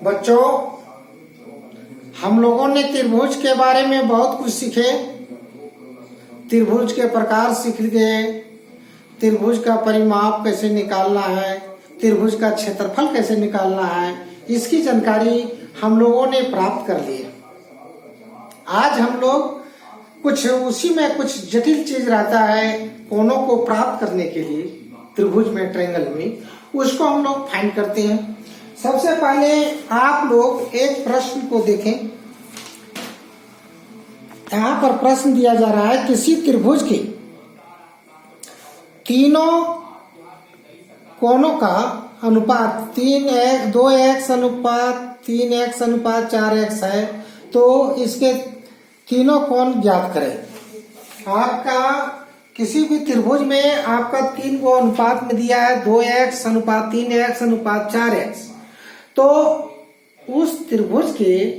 बच्चों, हम लोगों ने त्रिभुज के बारे में बहुत कुछ सीखे। त्रिभुज के प्रकार सीख गए, त्रिभुज का परिमाप कैसे निकालना है, त्रिभुज का क्षेत्रफल कैसे निकालना है, इसकी जानकारी हम लोगों ने प्राप्त कर ली है। आज हम लोग कुछ उसी में कुछ जटिल चीज रहता है कोनों को प्राप्त करने के लिए, त्रिभुज में, ट्रायंगल में, उसको हम लोग फाइंड करते हैं। सबसे पहले आप लोग एक प्रश्न को देखें। यहाँ पर प्रश्न दिया जा रहा है, किसी त्रिभुज के तीनों कोनों का अनुपात 2x अनुपात 3x अनुपात 4x है, तो इसके तीनों कोण ज्ञात करें। आपका किसी भी त्रिभुज में आपका 3 को अनुपात में दिया है, 2x अनुपात 3x अनुपात 4x, तो उस त्रिभुज के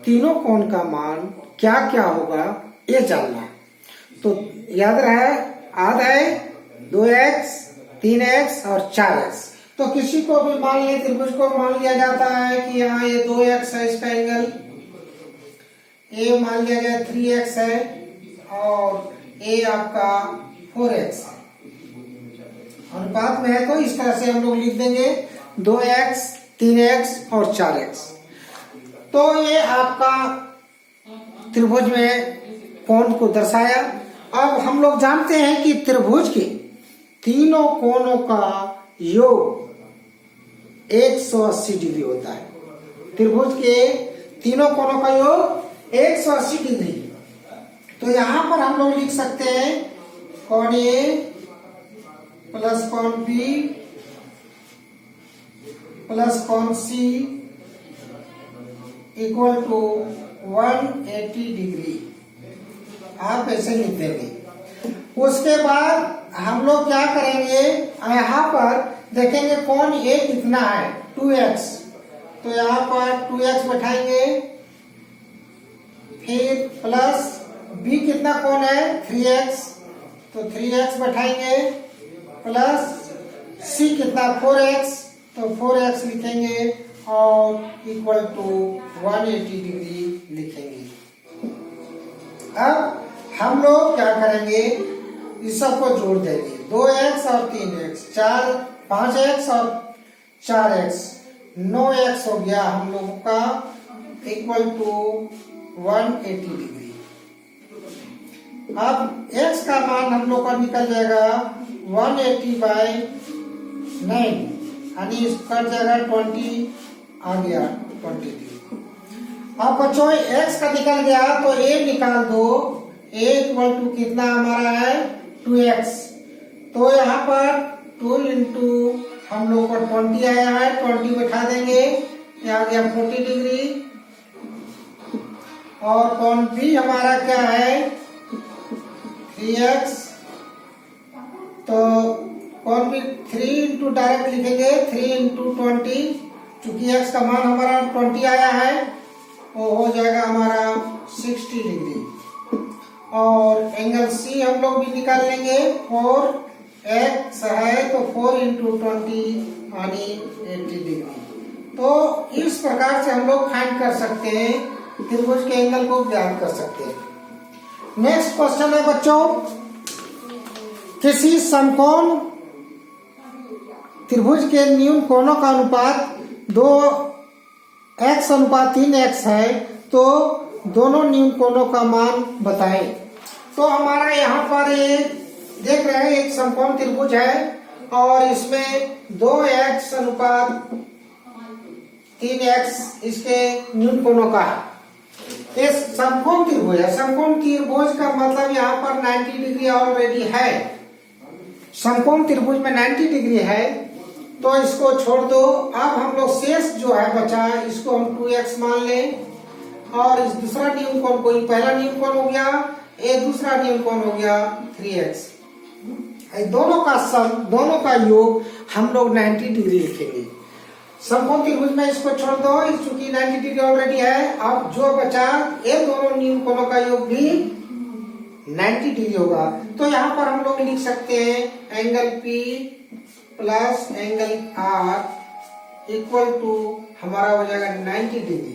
तीनों कोण का मान क्या क्या होगा ये जानना है। तो याद रहे, आधा है 2x 3x और 4x। तो किसी को भी मान लिया, त्रिभुज को मान लिया जाता है कि यहाँ ये 2x है, इसका एंगल ए मान लिया गया 3x है और ए आपका 4x है। अनुपात में है तो इस तरह से हम लोग लिख देंगे 2x 3x और 4x। तो ये आपका त्रिभुज में कोण को दर्शाया। अब हम लोग जानते हैं कि त्रिभुज के तीनों कोणों का योग 180 डिग्री होता है। त्रिभुज के तीनों कोणों का योग 180 डिग्री। तो यहाँ पर हम लोग लिख सकते हैं कोण ए प्लस कोण बी प्लस कोण सी इक्वल टू 180 डिग्री। आप ऐसे लिख देंगे। उसके बाद हम लोग क्या करेंगे, यहाँ पर देखेंगे कोण ए कितना है 2x, तो यहाँ पर 2x बैठाएंगे, फिर प्लस बी कितना कोण है 3x, तो 3x बैठाएंगे, प्लस सी कितना 4x, तो 4x लिखेंगे और इक्वल टू 180 डिग्री लिखेंगे। अब हम लोग क्या करेंगे, इस सबको जोड़ देंगे, 2x और 3x 5x और 4x 9x हो गया हम लोगों का, इक्वल टू 180 डिग्री। अब x का मान हम लोग का निकल जाएगा 180/9, यानी इसका जगह 20 आ गया 20 डिग्री। अब बच्चों x का निकल गया तो a निकाल दो, a इक्वल टू कितना हमारा है 2x, तो यहाँ पर 2 इंटू हम लोग को 20 आया है, 20 बैठा देंगे, यहाँ आ गया 40 डिग्री। और कोण B हमारा क्या है 3x, तो कोण B 3 इंटू डायरेक्ट लिखेंगे 3 इंटू 20, चूंकि x का मान हमारा 20 आया है, वो हो जाएगा हमारा 60 डिग्री। और एंगल C हम लोग भी निकाल लेंगे, 4x है तो 4 इंटू 20 यानी 80 डिग्री। तो इस प्रकार से हम लोग फाइंड कर सकते हैं, त्रिभुज के एंगल को ज्ञात कर सकते हैं। नेक्स्ट क्वेश्चन है बच्चों, किसी समकोण त्रिभुज के न्यून कोणों का अनुपात 2x अनुपात 3x है, तो दोनों न्यून कोणों का मान बताएं। तो हमारा यहाँ पर देख रहे हैं एक समकोण त्रिभुज है और इसमें 2x अनुपात 3x इसके न्यून कोणों का है। ये समकोण त्रिभुज है। समकोण त्रिभुज का मतलब यहाँ पर 90 डिग्री ऑलरेडी है। समकोण त्रिभुज में 90 डिग्री है, तो इसको छोड़ दो। अब हम लोग शेष जो है बचा, इसको हम 2x मान लें, और इस दूसरा न्यून कोण को, पहला न्यून कोण हो गया, ये दूसरा न्यून कोण हो गया 3x। दोनों का सम, दोनों का योग हम लोग 90 डिग्री लिखेंगे। समकोण त्रिभुज में इसको छोड़ दो, चूंकि 90 डिग्री ऑलरेडी है। अब जो बचा ये दोनों न्यून कोणों का योग भी 90 डिग्री होगा। तो यहाँ पर हम लोग लिख सकते हैं angle P plus angle R equal to हमारा हो जाएगा 90 डिग्री।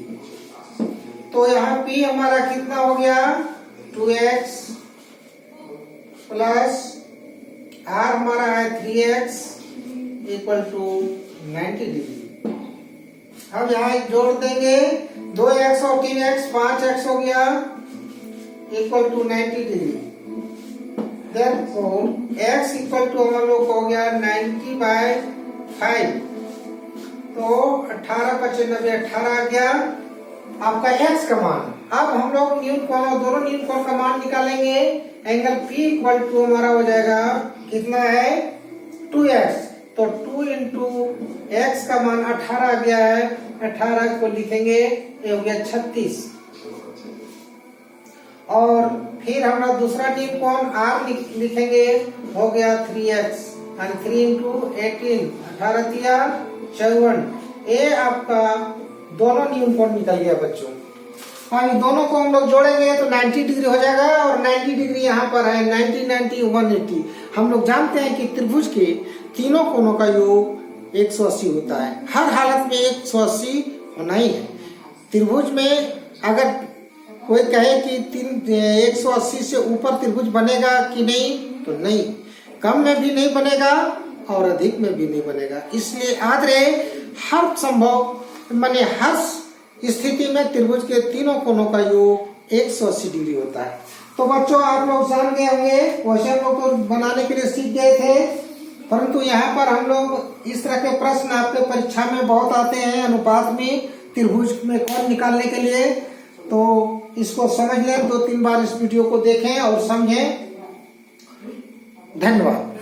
तो यहाँ P हमारा कितना हो गया 2x प्लस R हमारा है 3x इक्वल टू 90 डिग्री। हम यहाँ जोड़ देंगे 2x और 3x 5x हो गया इक्वल टू 90 डिग्री। Therefore x इक्वल टू हम लोग हो गया 90/5। तो 18 × 90 18 आ गया आपका x का मान। अब हम लोग न्यूटन कोण और दोनों न्यूटन कोण का मान निकालेंगे। एंगल P इक्वल टू हमारा हो जाएगा कितना है 2x। तो 2 × x का मान 18 आ गया है। 18 को लिखेंगे ये हो गया 36। और फिर हमारा दूसरा न्यूटन कोण R लिखेंगे हो गया 3x और 3 × 18 18 तिया 54। ये आपका दोनों न्यूटन कोण निकल गया बच्चों। हाँ ये दोनों को हम लोग जोड़ेंगे तो 90 डिग्री हो जाएगा और 90 डिग्री यहाँ पर है 90 90 180। हम लोग जानते हैं कि त्रिभुज के तीनों कोणों का योग 180 होता है। हर हालत में 180 होना ही है। त्रिभुज में अगर कोई कहे कि 180 से ऊपर त्रिभुज बनेगा कि नहीं, तो नहीं, कम में भी नहीं बनेगा और अधिक में भी नहीं बनेगा। इसलिए याद रहे हर संभव माने हर स्थिति में त्रिभुज के तीनों कोणों का योग 180 डिग्री होता है। तो बच्चों आप लोग जान गए होंगे, क्वेश्चन लोग तो बनाने के लिए सीख गए थे, परंतु यहाँ पर हम लोग इस तरह के प्रश्न आपके परीक्षा में बहुत आते हैं अनुपात में त्रिभुज में कोण निकालने के लिए। तो इसको समझ लें, 2-3 बार इस वीडियो को देखें और समझें। धन्यवाद।